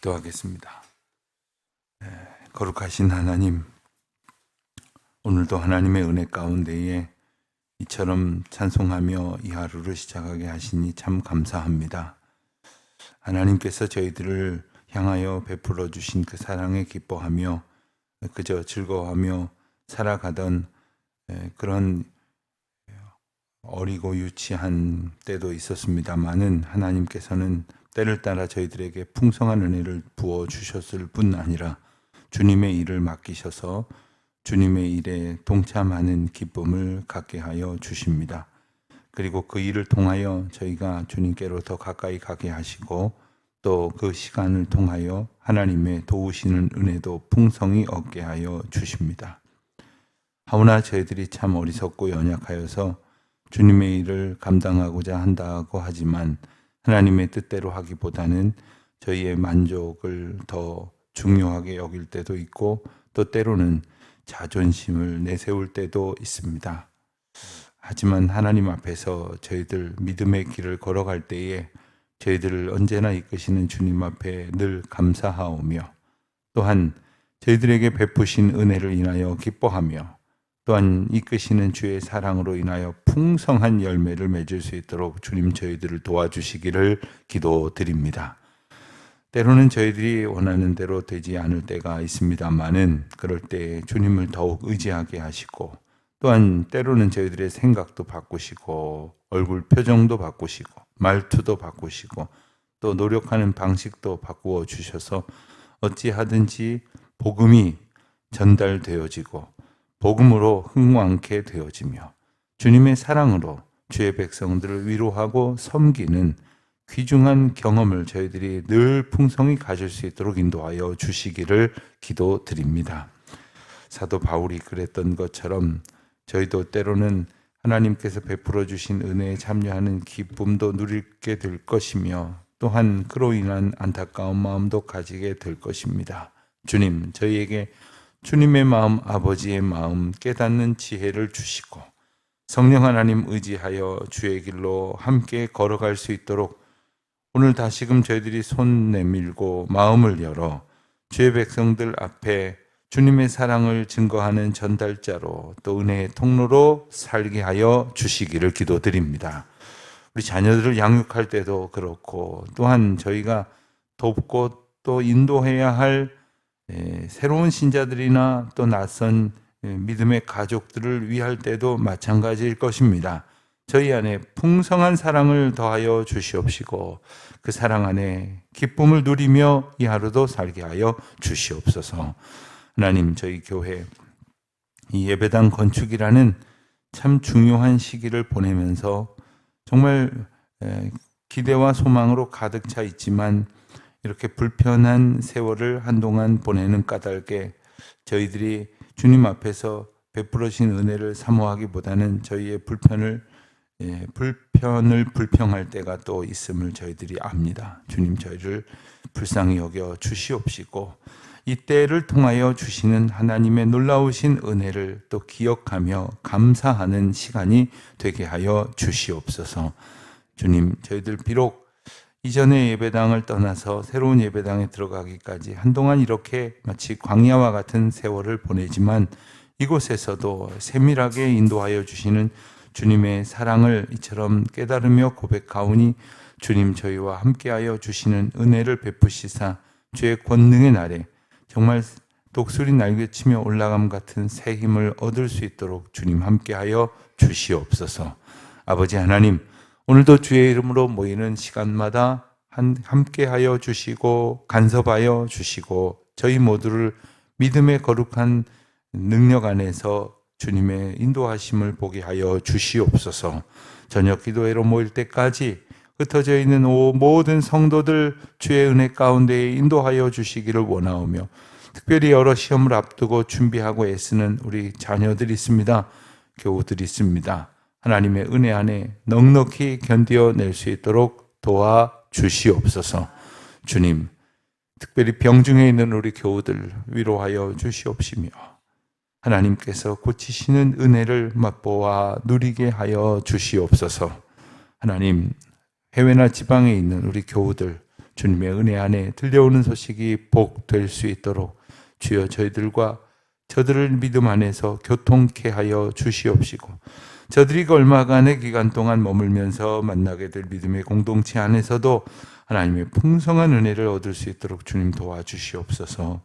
기도하겠습니다. 거룩하신 하나님, 오늘도 하나님의 은혜 가운데에 이처럼 찬송하며 이 하루를 시작하게 하시니 참 감사합니다. 하나님께서 저희들을 향하여 베풀어 주신 그 사랑에 기뻐하며 그저 즐거워하며 살아가던 그런 어리고 유치한 때도 있었습니다마는 하나님께서는 때를 따라 저희들에게 풍성한 은혜를 부어 주셨을 뿐 아니라 주님의 일을 맡기셔서 주님의 일에 동참하는 기쁨을 갖게 하여 주십니다. 그리고 그 일을 통하여 저희가 주님께로 더 가까이 가게 하시고 또 그 시간을 통하여 하나님의 도우시는 은혜도 풍성히 얻게 하여 주십니다. 하오나 저희들이 참 어리석고 연약하여서 주님의 일을 감당하고자 한다고 하지만 하나님의 뜻대로 하기보다는 저희의 만족을 더 중요하게 여길 때도 있고 또 때로는 자존심을 내세울 때도 있습니다. 하지만 하나님 앞에서 저희들 믿음의 길을 걸어갈 때에 저희들을 언제나 이끄시는 주님 앞에 늘 감사하오며 또한 저희들에게 베푸신 은혜를 인하여 기뻐하며 또한 이끄시는 주의 사랑으로 인하여 풍성한 열매를 맺을 수 있도록 주님 저희들을 도와주시기를 기도드립니다. 때로는 저희들이 원하는 대로 되지 않을 때가 있습니다마는 그럴 때 주님을 더욱 의지하게 하시고 또한 때로는 저희들의 생각도 바꾸시고 얼굴 표정도 바꾸시고 말투도 바꾸시고 또 노력하는 방식도 바꾸어 주셔서 어찌하든지 복음이 전달되어지고 복음으로 흥왕케 되어지며 주님의 사랑으로 주의 백성들을 위로하고 섬기는 귀중한 경험을 저희들이 늘 풍성히 가질 수 있도록 인도하여 주시기를 기도드립니다. 사도 바울이 그랬던 것처럼 저희도 때로는 하나님께서 베풀어 주신 은혜에 참여하는 기쁨도 누리게 될 것이며 또한 그로 인한 안타까운 마음도 가지게 될 것입니다. 주님, 저희에게 주님의 마음, 아버지의 마음 깨닫는 지혜를 주시고 성령 하나님 의지하여 주의 길로 함께 걸어갈 수 있도록 오늘 다시금 저희들이 손 내밀고 마음을 열어 주의 백성들 앞에 주님의 사랑을 증거하는 전달자로 또 은혜의 통로로 살게 하여 주시기를 기도드립니다. 우리 자녀들을 양육할 때도 그렇고 또한 저희가 돕고 또 인도해야 할 새로운 신자들이나 또 낯선 믿음의 가족들을 위할 때도 마찬가지일 것입니다. 저희 안에 풍성한 사랑을 더하여 주시옵시고 그 사랑 안에 기쁨을 누리며 이 하루도 살게 하여 주시옵소서. 하나님, 저희 교회 이 예배당 건축이라는 참 중요한 시기를 보내면서 정말 기대와 소망으로 가득 차 있지만 이렇게 불편한 세월을 한동안 보내는 까닭에 저희들이 주님 앞에서 베풀어 주신 은혜를 사모하기보다는 저희의 불편을 불평할 때가 또 있음을 저희들이 압니다. 주님, 저희를 불쌍히 여겨 주시옵시고 이 때를 통하여 주시는 하나님의 놀라우신 은혜를 또 기억하며 감사하는 시간이 되게 하여 주시옵소서. 주님, 저희들 비록 이전의 예배당을 떠나서 새로운 예배당에 들어가기까지 한동안 이렇게 마치 광야와 같은 세월을 보내지만 이곳에서도 세밀하게 인도하여 주시는 주님의 사랑을 이처럼 깨달으며 고백하오니 주님, 저희와 함께하여 주시는 은혜를 베푸시사 주의 권능의 날에 정말 독수리 날개치며 올라감 같은 새 힘을 얻을 수 있도록 주님 함께하여 주시옵소서. 아버지 하나님, 오늘도 주의 이름으로 모이는 시간마다 함께하여 주시고 간섭하여 주시고 저희 모두를 믿음의 거룩한 능력 안에서 주님의 인도하심을 보게 하여 주시옵소서. 저녁 기도회로 모일 때까지 흩어져 있는 모든 성도들 주의 은혜 가운데에 인도하여 주시기를 원하오며 특별히 여러 시험을 앞두고 준비하고 애쓰는 우리 자녀들이 있습니다. 교우들이 있습니다. 하나님의 은혜 안에 넉넉히 견뎌낼 수 있도록 도와주시옵소서. 주님, 특별히 병중에 있는 우리 교우들 위로하여 주시옵시며 하나님께서 고치시는 은혜를 맛보아 누리게 하여 주시옵소서. 하나님, 해외나 지방에 있는 우리 교우들 주님의 은혜 안에 들려오는 소식이 복될 수 있도록 주여 저희들과 저들을 믿음 안에서 교통케 하여 주시옵시고, 저들이 그 얼마간의 기간 동안 머물면서 만나게 될 믿음의 공동체 안에서도 하나님의 풍성한 은혜를 얻을 수 있도록 주님 도와주시옵소서.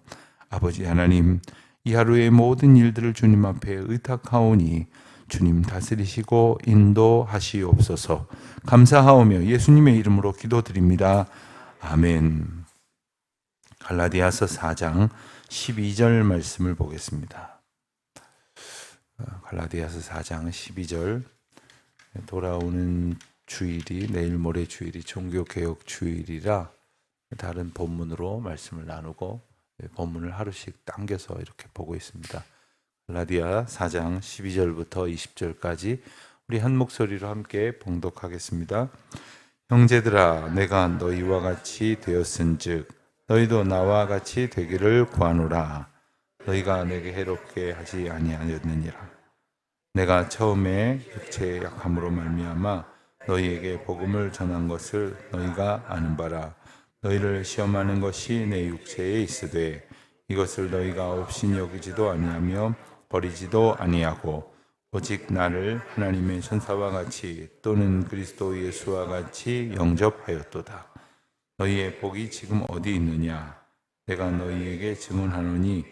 아버지 하나님, 이 하루의 모든 일들을 주님 앞에 의탁하오니 주님 다스리시고 인도하시옵소서. 감사하오며 예수님의 이름으로 기도드립니다. 아멘. 갈라디아서 4장 12절 말씀을 보겠습니다. 갈라디아서 4장 12절. 돌아오는 주일이 내일 모레 주일이 종교개혁 주일이라 다른 본문으로 말씀을 나누고 본문을 하루씩 당겨서 이렇게 보고 있습니다. 갈라디아 4장 12절부터 20절까지 우리 한 목소리로 함께 봉독하겠습니다. 형제들아, 내가 너희와 같이 되었은즉 너희도 나와 같이 되기를 구하노라. 너희가 내게 해롭게 하지 아니하였느니라. 내가 처음에 육체의 약함으로 말미암아 너희에게 복음을 전한 것을 너희가 아는 바라. 너희를 시험하는 것이 내 육체에 있으되 이것을 너희가 없인 여기지도 아니하며 버리지도 아니하고 오직 나를 하나님의 천사와 같이 또는 그리스도 예수와 같이 영접하였도다. 너희의 복이 지금 어디 있느냐? 내가 너희에게 증언하노니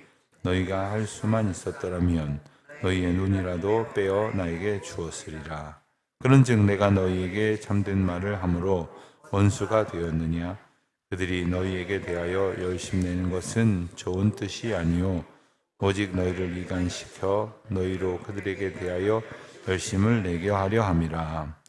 너희가 할 수만 있었더라면 너희의 눈이라도 빼어 나에게 주었으리라. 그런즉 내가 너희에게 참된 말을 함으로 원수가 되었느냐? 그들이 너희에게 대하여 열심내는 것은 좋은 뜻이 아니요 오직 너희를 이간시켜 너희로 그들에게 대하여 열심을 내게 하려 함이라.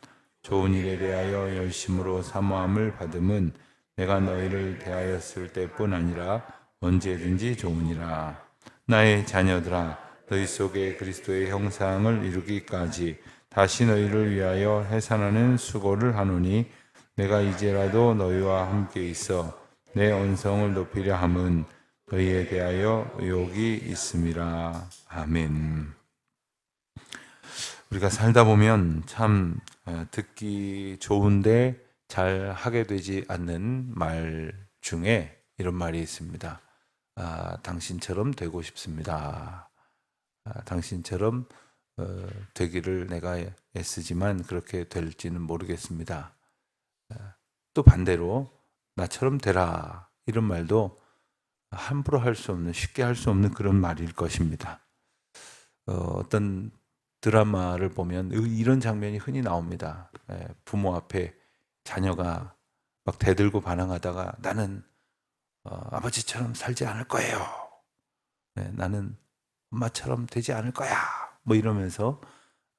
좋은 일에 대하여 열심으로 사모함을 받음은 내가 너희를 대하였을 때뿐 아니라 언제든지 좋으니라. 나의 자녀들아, 너희 속에 그리스도의 형상을 이루기까지 다시 너희를 위하여 해산하는 수고를 하노니 내가 이제라도 너희와 함께 있어 내 언성을 높이려 함은 너희에 대하여 의욕이 있음이라. 아멘. 우리가 살다 보면 참 듣기 좋은데 잘 하게 되지 않는 말 중에 이런 말이 있습니다. 당신처럼 되고 싶습니다. 당신처럼 되기를 내가 애쓰지만 그렇게 될지는 모르겠습니다. 또 반대로 나처럼 되라, 이런 말도 함부로 할 수 없는, 쉽게 할 수 없는 그런 말일 것입니다. 어떤 드라마를 보면 이런 장면이 흔히 나옵니다. 부모 앞에 자녀가 막 대들고 반항하다가 나는 아버지처럼 살지 않을 거예요. 나는 엄마처럼 되지 않을 거야. 뭐 이러면서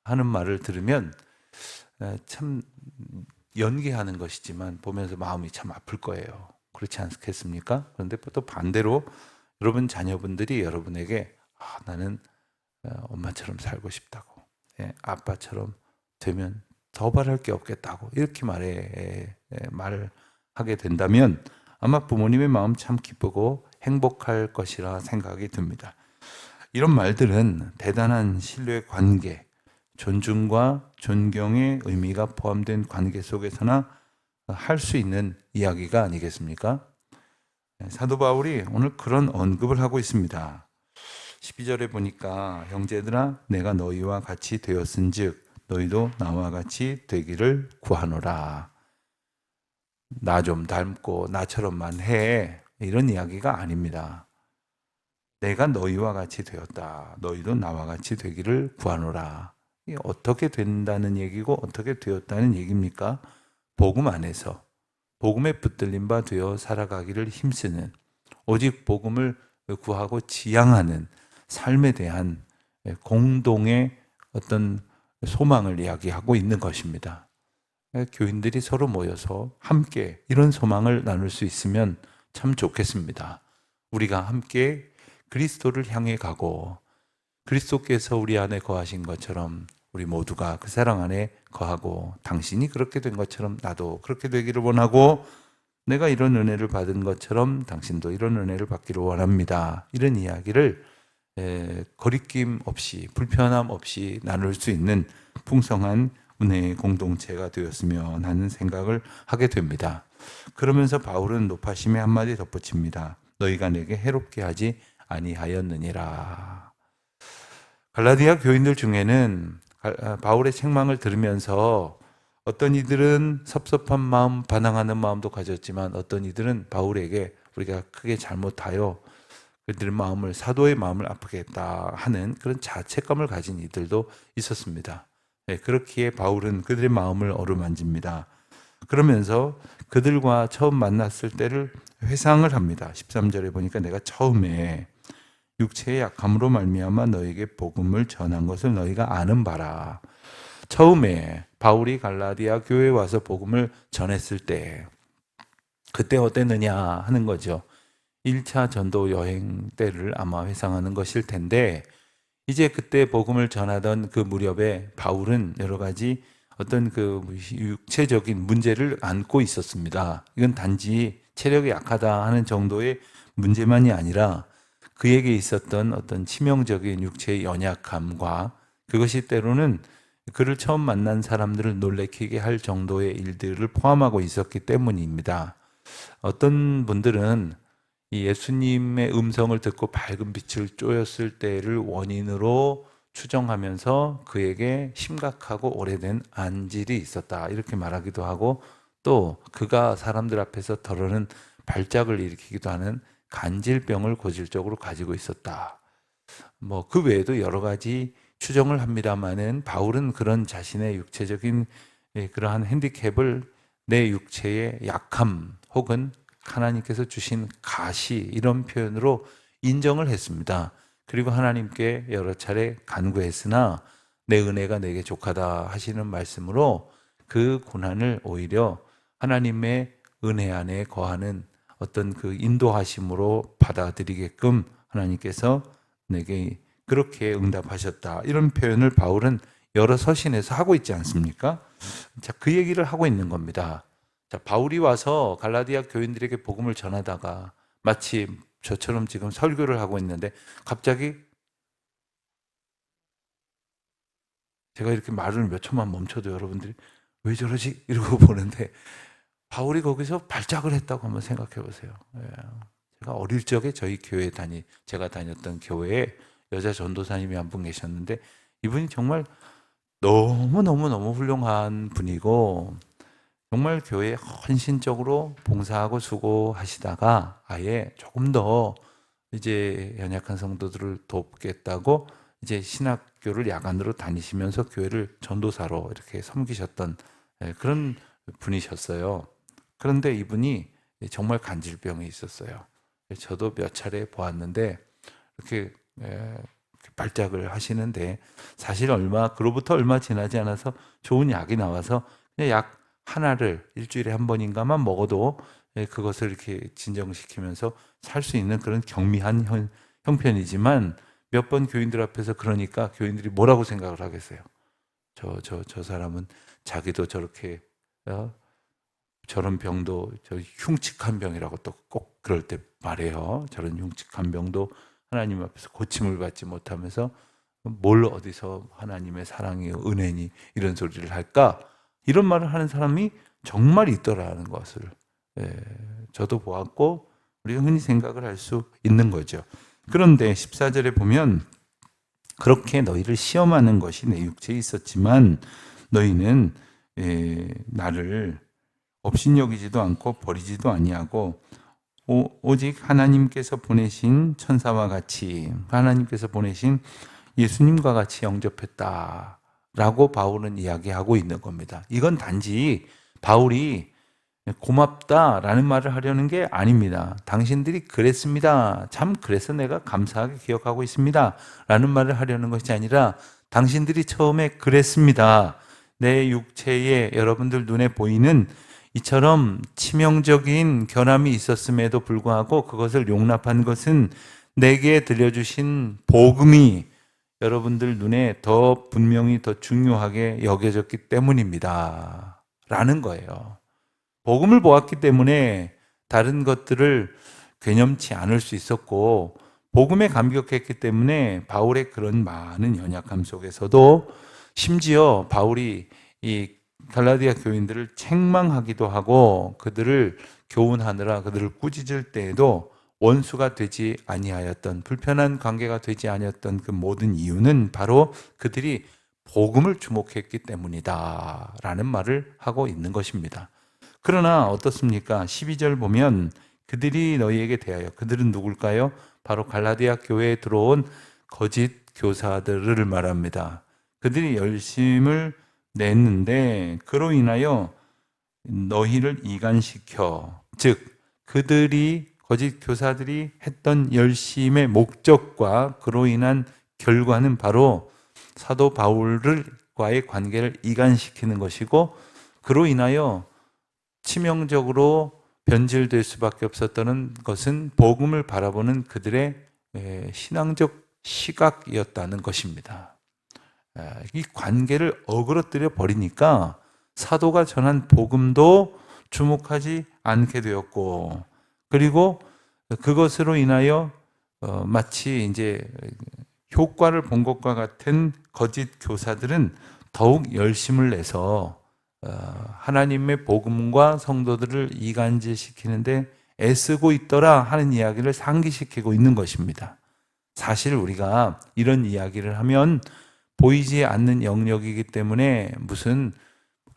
하는 말을 들으면 참 연기하는 것이지만 보면서 마음이 참 아플 거예요. 그렇지 않겠습니까? 그런데 또 반대로 여러분 자녀분들이 여러분에게 나는 엄마처럼 살고 싶다고, 아빠처럼 되면 더 바랄 게 없겠다고 이렇게 말을 하게 된다면 아마 부모님의 마음 참 기쁘고 행복할 것이라 생각이 듭니다. 이런 말들은 대단한 신뢰의 관계, 존중과 존경의 의미가 포함된 관계 속에서나 할 수 있는 이야기가 아니겠습니까? 사도 바울이 오늘 그런 언급을 하고 있습니다. 12절에 보니까 형제들아, 내가 너희와 같이 되었은즉 너희도 나와 같이 되기를 구하노라. 나 좀 닮고 나처럼만 해, 이런 이야기가 아닙니다. 내가 너희와 같이 되었다. 너희도 나와 같이 되기를 구하노라. 이게 어떻게 된다는 얘기고 어떻게 되었다는 얘기입니까? 복음 안에서 복음에 붙들린 바 되어 살아가기를 힘쓰는, 오직 복음을 구하고 지향하는 삶에 대한 공동의 어떤 소망을 이야기하고 있는 것입니다. 교인들이 서로 모여서 함께 이런 소망을 나눌 수 있으면 참 좋겠습니다. 우리가 함께 그리스도를 향해 가고 그리스도께서 우리 안에 거하신 것처럼 우리 모두가 그 사랑 안에 거하고 당신이 그렇게 된 것처럼 나도 그렇게 되기를 원하고 내가 이런 은혜를 받은 것처럼 당신도 이런 은혜를 받기를 원합니다. 이런 이야기를 거리낌 없이 불편함 없이 나눌 수 있는 풍성한 은혜의 공동체가 되었으면 하는 생각을 하게 됩니다. 그러면서 바울은 높아심에 한마디 덧붙입니다. 너희가 내게 해롭게 하지 아니하였느니라. 갈라디아 교인들 중에는 바울의 책망을 들으면서 어떤 이들은 섭섭한 마음, 반항하는 마음도 가졌지만 어떤 이들은 바울에게 우리가 크게 잘못하여 그들의 마음을, 사도의 마음을 아프게 했다 하는 그런 자책감을 가진 이들도 있었습니다. 그렇기에 바울은 그들의 마음을 어루만집니다. 그러면서 그들과 처음 만났을 때를 회상을 합니다. 13절에 보니까 내가 처음에 육체의 약함으로 말미암아 너에게 복음을 전한 것을 너희가 아는 바라. 처음에 바울이 갈라디아 교회에 와서 복음을 전했을 때 그때 어땠느냐 하는 거죠. 1차 전도 여행 때를 아마 회상하는 것일 텐데 이제 그때 복음을 전하던 그 무렵에 바울은 여러 가지 어떤 그 육체적인 문제를 안고 있었습니다. 이건 단지 체력이 약하다 하는 정도의 문제만이 아니라 그에게 있었던 어떤 치명적인 육체의 연약함과 그것이 때로는 그를 처음 만난 사람들을 놀래키게 할 정도의 일들을 포함하고 있었기 때문입니다. 어떤 분들은 이 예수님의 음성을 듣고 밝은 빛을 쬐었을 때를 원인으로 추정하면서 그에게 심각하고 오래된 안질이 있었다 이렇게 말하기도 하고 또 그가 사람들 앞에서 덜어는 발작을 일으키기도 하는 간질병을 고질적으로 가지고 있었다. 뭐 그 외에도 여러 가지 추정을 합니다만은 바울은 그런 자신의 육체적인 그러한 핸디캡을 내 육체의 약함 혹은 하나님께서 주신 가시 이런 표현으로 인정을 했습니다. 그리고 하나님께 여러 차례 간구했으나 내 은혜가 내게 족하다 하시는 말씀으로 그 고난을 오히려 하나님의 은혜 안에 거하는 어떤 그 인도하심으로 받아들이게끔 하나님께서 내게 그렇게 응답하셨다. 이런 표현을 바울은 여러 서신에서 하고 있지 않습니까? 자, 그 얘기를 하고 있는 겁니다. 자, 바울이 와서 갈라디아 교인들에게 복음을 전하다가 마치 저처럼 지금 설교를 하고 있는데 갑자기 제가 이렇게 말을 몇 초만 멈춰도 여러분들이 왜 저러지? 이러고 보는데 바울이 거기서 발작을 했다고 한번 생각해 보세요. 제가 어릴 적에 저희 제가 다녔던 교회에 여자 전도사님이 한 분 계셨는데 이분이 정말 너무너무 훌륭한 분이고 정말 교회에 헌신적으로 봉사하고 수고하시다가 아예 조금 더 이제 연약한 성도들을 돕겠다고 이제 신학교를 야간으로 다니시면서 교회를 전도사로 이렇게 섬기셨던 그런 분이셨어요. 그런데 이분이 정말 간질병이 있었어요. 저도 몇 차례 보았는데 이렇게 발작을 하시는데 사실 그로부터 얼마 지나지 않아서 좋은 약이 나와서 그냥 약 하나를 일주일에 한 번인가만 먹어도 그것을 이렇게 진정시키면서 살 수 있는 그런 경미한 형편이지만 몇 번 교인들 앞에서 그러니까 교인들이 뭐라고 생각을 하겠어요? 저 사람은 자기도 저렇게 저런 병도 저 흉측한 병이라고 또 꼭 그럴 때 말해요. 저런 흉측한 병도 하나님 앞에서 고침을 받지 못하면서 뭘 어디서 하나님의 사랑이 은혜니 이런 소리를 할까? 이런 말을 하는 사람이 정말 있더라는 것을 저도 보았고 우리가 흔히 생각을 할 수 있는 거죠. 그런데 14절에 보면 그렇게 너희를 시험하는 것이 내 육체에 있었지만 너희는 나를 업신여기지도 않고 버리지도 아니하고 오직 하나님께서 보내신 천사와 같이 하나님께서 보내신 예수님과 같이 영접했다라고 바울은 이야기하고 있는 겁니다. 이건 단지 바울이 고맙다라는 말을 하려는 게 아닙니다. 당신들이 그랬습니다. 참 그래서 내가 감사하게 기억하고 있습니다. 라는 말을 하려는 것이 아니라 당신들이 처음에 그랬습니다. 내 육체에 여러분들 눈에 보이는 이처럼 치명적인 결함이 있었음에도 불구하고 그것을 용납한 것은 내게 들려주신 복음이 여러분들 눈에 더 분명히 더 중요하게 여겨졌기 때문입니다. 라는 거예요. 복음을 보았기 때문에 다른 것들을 괴념치 않을 수 있었고 복음에 감격했기 때문에 바울의 그런 많은 연약함 속에서도 심지어 바울이 이 갈라디아 교인들을 책망하기도 하고 그들을 교훈하느라 그들을 꾸짖을 때에도 원수가 되지 아니하였던, 불편한 관계가 되지 아니었던 그 모든 이유는 바로 그들이 복음을 주목했기 때문이다 라는 말을 하고 있는 것입니다. 그러나 어떻습니까? 12절 보면 그들이 너희에게 대하여, 그들은 누굴까요? 바로 갈라디아 교회에 들어온 거짓 교사들을 말합니다. 그들이 열심을 냈는데 그로 인하여 너희를 이간시켜, 즉 그들이, 거짓 교사들이 했던 열심의 목적과 그로 인한 결과는 바로 사도 바울과의 관계를 이간시키는 것이고, 그로 인하여 치명적으로 변질될 수밖에 없었다는 것은 복음을 바라보는 그들의 신앙적 시각이었다는 것입니다. 이 관계를 어그러뜨려 버리니까 사도가 전한 복음도 주목하지 않게 되었고, 그리고 그것으로 인하여 마치 이제 효과를 본 것과 같은 거짓 교사들은 더욱 열심을 내서 하나님의 복음과 성도들을 이간질시키는데 애쓰고 있더라 하는 이야기를 상기시키고 있는 것입니다. 사실 우리가 이런 이야기를 하면 보이지 않는 영역이기 때문에 무슨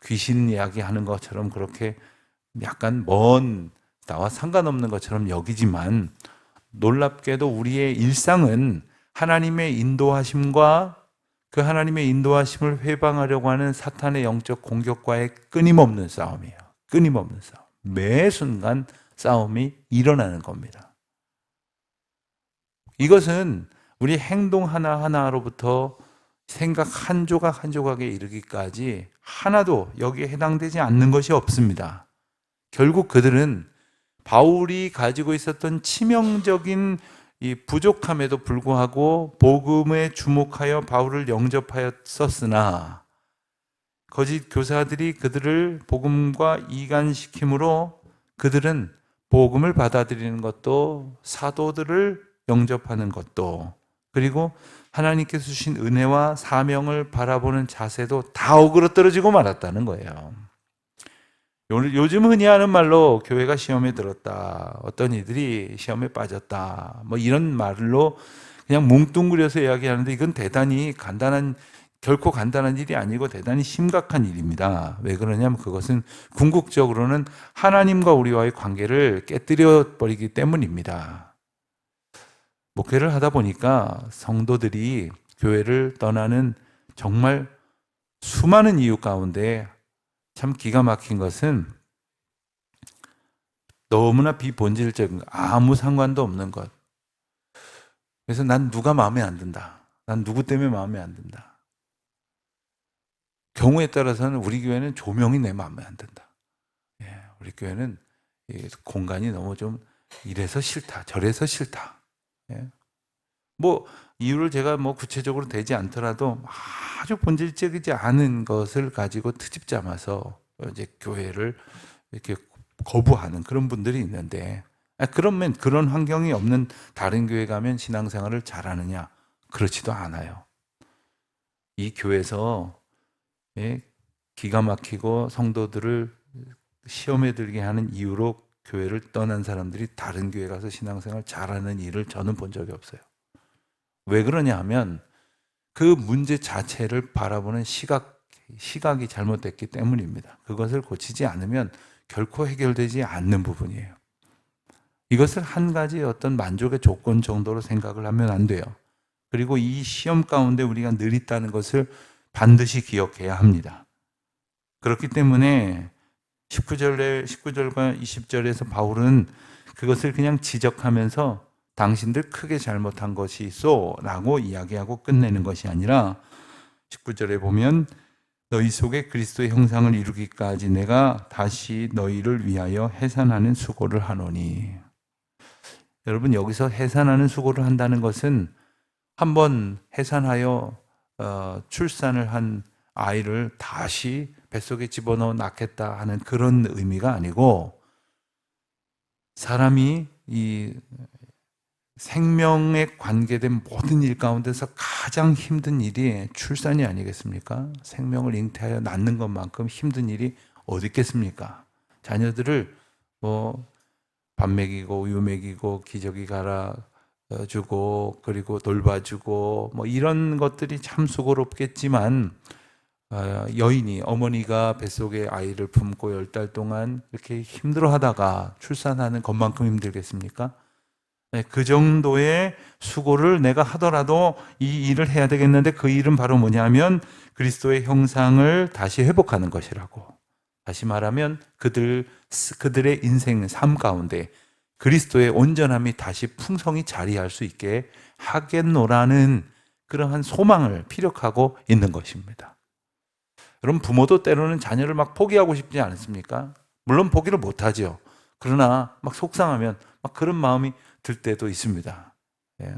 귀신 이야기하는 것처럼 그렇게 약간 먼, 나와 상관없는 것처럼 여기지만, 놀랍게도 우리의 일상은 하나님의 인도하심과 그 하나님의 인도하심을 회방하려고 하는 사탄의 영적 공격과의 끊임없는 싸움이에요. 끊임없는 싸움. 매 순간 싸움이 일어나는 겁니다. 이것은 우리 행동 하나하나로부터 생각 한 조각 한 조각에 이르기까지 하나도 여기에 해당되지 않는 것이 없습니다. 결국 그들은 바울이 가지고 있었던 치명적인 이 부족함에도 불구하고 복음에 주목하여 바울을 영접하였었으나, 거짓 교사들이 그들을 복음과 이간시킴으로 그들은 복음을 받아들이는 것도, 사도들을 영접하는 것도, 그리고 하나님께서 주신 은혜와 사명을 바라보는 자세도 다 오그러뜨려지고 말았다는 거예요. 요즘 흔히 하는 말로 교회가 시험에 들었다, 어떤 이들이 시험에 빠졌다, 뭐 이런 말로 그냥 뭉뚱그려서 이야기하는데, 이건 대단히 결코 간단한 일이 아니고 대단히 심각한 일입니다. 왜 그러냐면 그것은 궁극적으로는 하나님과 우리와의 관계를 깨뜨려 버리기 때문입니다. 목회를 하다 보니까 성도들이 교회를 떠나는 정말 수많은 이유 가운데 참 기가 막힌 것은 너무나 비본질적인, 아무 상관도 없는 것. 그래서 난 누가 마음에 안 든다, 난 누구 때문에 마음에 안 든다. 경우에 따라서는 우리 교회는 조명이 내 마음에 안 든다. 우리 교회는 공간이 너무 좀 이래서 싫다, 저래서 싫다. 뭐 이유를 제가 뭐 구체적으로 되지 않더라도 아주 본질적이지 않은 것을 가지고 트집 잡아서 이제 교회를 이렇게 거부하는 그런 분들이 있는데, 그러면 그런 환경이 없는 다른 교회 가면 신앙생활을 잘하느냐? 그렇지도 않아요. 이 교회에서 기가 막히고 성도들을 시험에 들게 하는 이유로 교회를 떠난 사람들이 다른 교회 가서 신앙생활 잘하는 일을 저는 본 적이 없어요. 왜 그러냐 하면 그 문제 자체를 바라보는 시각이 잘못됐기 때문입니다. 그것을 고치지 않으면 결코 해결되지 않는 부분이에요. 이것을 한 가지 어떤 만족의 조건 정도로 생각을 하면 안 돼요. 그리고 이 시험 가운데 우리가 늘 있다는 것을 반드시 기억해야 합니다. 그렇기 때문에 19절과 20절에서 바울은 그것을 그냥 지적하면서 당신들 크게 잘못한 것이 있어 라고 이야기하고 끝내는 것이 아니라, 19절에 보면 너희 속에 그리스도의 형상을 이루기까지 내가 다시 너희를 위하여 해산하는 수고를 하노니. 여러분, 여기서 해산하는 수고를 한다는 것은 한번 해산하여 출산을 한 아이를 다시 뱃속에 집어넣어 낳겠다 하는 그런 의미가 아니고, 사람이 이 생명에 관계된 모든 일 가운데서 가장 힘든 일이 출산이 아니겠습니까? 생명을 잉태하여 낳는 것만큼 힘든 일이 어디 있겠습니까? 자녀들을 밥 먹이고 우유 먹이고 기저귀 갈아주고 그리고 돌봐주고 이런 것들이 참 수고롭겠지만, 여인이 어머니가 뱃속에 아이를 품고 10달 동안 이렇게 힘들어하다가 출산하는 것만큼 힘들겠습니까? 네, 그 정도의 수고를 내가 하더라도 이 일을 해야 되겠는데, 그 일은 바로 뭐냐면 그리스도의 형상을 다시 회복하는 것이라고. 다시 말하면 그들의 인생 삶 가운데 그리스도의 온전함이 다시 풍성히 자리할 수 있게 하겠노라는 그러한 소망을 피력하고 있는 것입니다. 여러분, 부모도 때로는 자녀를 막 포기하고 싶지 않습니까? 물론 포기를 못하죠. 그러나 막 속상하면 막 그런 마음이 들 때도 있습니다. 예.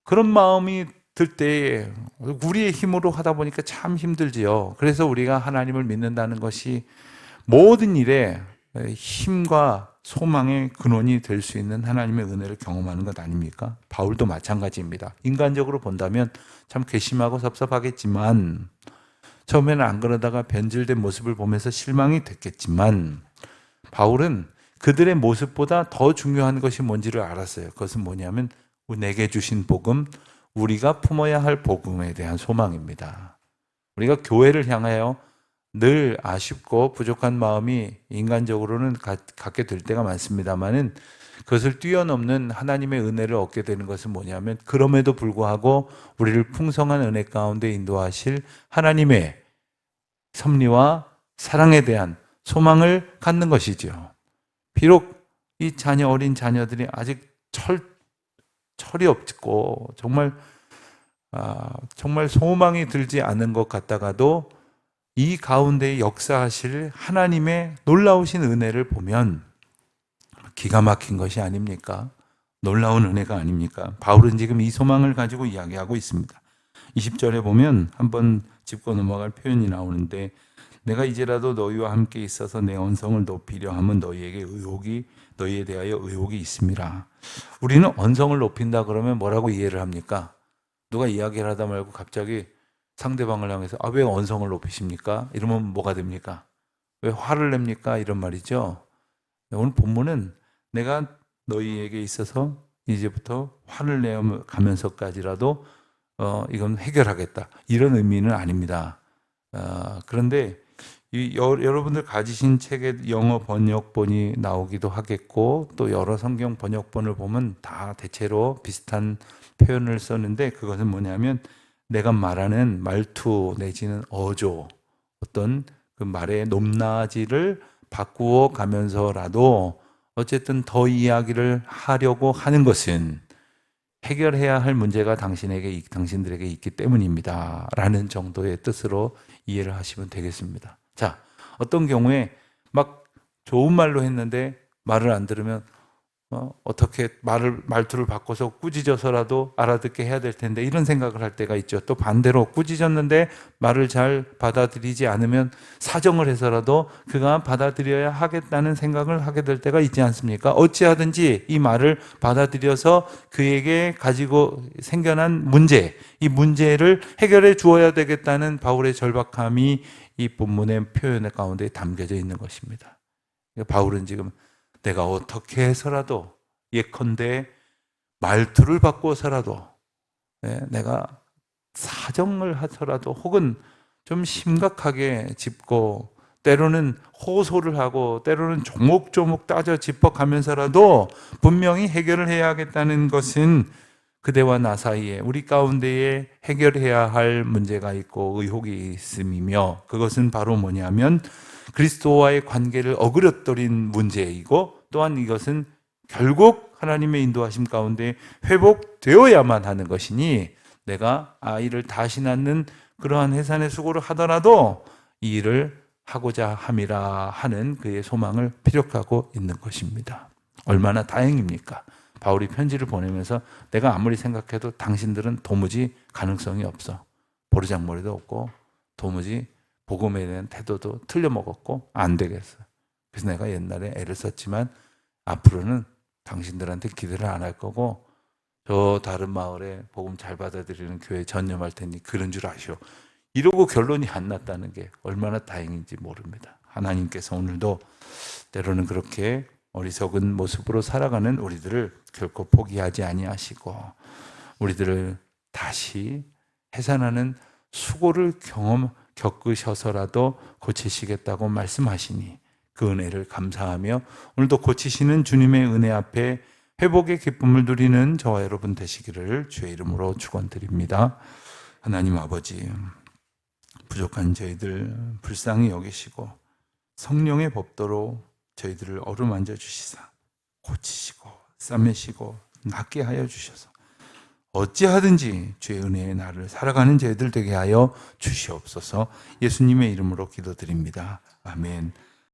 그런 마음이 들 때 우리의 힘으로 하다 보니까 참 힘들지요. 그래서 우리가 하나님을 믿는다는 것이 모든 일에 힘과 소망의 근원이 될 수 있는 하나님의 은혜를 경험하는 것 아닙니까? 바울도 마찬가지입니다. 인간적으로 본다면 참 괘씸하고 섭섭하겠지만, 처음에는 안 그러다가 변질된 모습을 보면서 실망이 됐겠지만, 바울은 그들의 모습보다 더 중요한 것이 뭔지를 알았어요. 그것은 뭐냐면 내게 주신 복음, 우리가 품어야 할 복음에 대한 소망입니다. 우리가 교회를 향하여 늘 아쉽고 부족한 마음이 인간적으로는 갖게 될 때가 많습니다만은, 그것을 뛰어넘는 하나님의 은혜를 얻게 되는 것은 뭐냐면, 그럼에도 불구하고 우리를 풍성한 은혜 가운데 인도하실 하나님의 섭리와 사랑에 대한 소망을 갖는 것이죠. 비록 이 어린 자녀들이 아직 철이 없고 정말 소망이 들지 않은 것 같다가도 이 가운데 역사하실 하나님의 놀라우신 은혜를 보면 기가 막힌 것이 아닙니까? 놀라운 은혜가 아닙니까? 바울은 지금 이 소망을 가지고 이야기하고 있습니다. 20절에 보면 한번 짚고 넘어갈 표현이 나오는데, 내가 이제라도 너희와 함께 있어서 내 언성을 높이려 하면 너희에 대하여 의혹이 있음이라. 우리는 언성을 높인다 그러면 뭐라고 이해를 합니까? 누가 이야기를 하다 말고 갑자기 상대방을 향해서 왜 언성을 높이십니까? 이러면 뭐가 됩니까? 왜 화를 냅니까? 이런 말이죠. 오늘 본문은 내가 너희에게 있어서 이제부터 화를 내가면서까지라도 이건 해결하겠다, 이런 의미는 아닙니다. 그런데 여러분들 가지신 책에 영어 번역본이 나오기도 하겠고, 또 여러 성경 번역본을 보면 다 대체로 비슷한 표현을 썼는데, 그것은 뭐냐면 내가 말하는 말투 내지는 어조, 어떤 그 말의 높낮이를 바꾸어 가면서라도 어쨌든 더 이야기를 하려고 하는 것은 해결해야 할 문제가 당신들에게 있기 때문입니다 라는 정도의 뜻으로 이해를 하시면 되겠습니다. 자, 어떤 경우에 막 좋은 말로 했는데 말을 안 들으면 어떻게 말투를 바꿔서 꾸짖어서라도 알아듣게 해야 될 텐데, 이런 생각을 할 때가 있죠. 또 반대로 꾸짖었는데 말을 잘 받아들이지 않으면 사정을 해서라도 그가 받아들여야 하겠다는 생각을 하게 될 때가 있지 않습니까? 어찌하든지 이 말을 받아들여서 그에게 가지고 생겨난 이 문제를 해결해 주어야 되겠다는 바울의 절박함이 이 본문의 표현 가운데 담겨져 있는 것입니다. 바울은 지금 내가 어떻게 해서라도, 예컨대 말투를 바꿔서라도, 내가 사정을 하더라도, 혹은 좀 심각하게 짚고 때로는 호소를 하고 때로는 조목조목 따져 짚어가면서라도 분명히 해결을 해야겠다는 것은 그대와 나 사이에, 우리 가운데에 해결해야 할 문제가 있고 의혹이 있음이며, 그것은 바로 뭐냐면 그리스도와의 관계를 어그러뜨린 문제이고, 또한 이것은 결국 하나님의 인도하심 가운데 회복되어야만 하는 것이니, 내가 아이를 다시 낳는 그러한 해산의 수고를 하더라도 이 일을 하고자 함이라 하는 그의 소망을 피력하고 있는 것입니다. 얼마나 다행입니까? 바울이 편지를 보내면서 내가 아무리 생각해도 당신들은 도무지 가능성이 없어. 버르장머리도 없고 도무지 복음에 대한 태도도 틀려먹었고 안 되겠어. 그래서 내가 옛날에 애를 썼지만 앞으로는 당신들한테 기대를 안 할 거고 저 다른 마을에 복음 잘 받아들이는 교회에 전념할 테니 그런 줄 아시오. 이러고 결론이 안 났다는 게 얼마나 다행인지 모릅니다. 하나님께서 오늘도 때로는 그렇게 어리석은 모습으로 살아가는 우리들을 결코 포기하지 아니하시고 우리들을 다시 해산하는 수고를 겪으셔서라도 고치시겠다고 말씀하시니 그 은혜를 감사하며 오늘도 고치시는 주님의 은혜 앞에 회복의 기쁨을 누리는 저와 여러분 되시기를 주의 이름으로 축원드립니다. 하나님 아버지, 부족한 저희들 불쌍히 여기시고 성령의 법도로 저희들을 어루만져 주시사 고치시고 싸매시고 낫게 하여 주셔서 어찌하든지 주의 은혜의 날을 살아가는 저희들 되게 하여 주시옵소서. 예수님의 이름으로 기도드립니다. 아멘.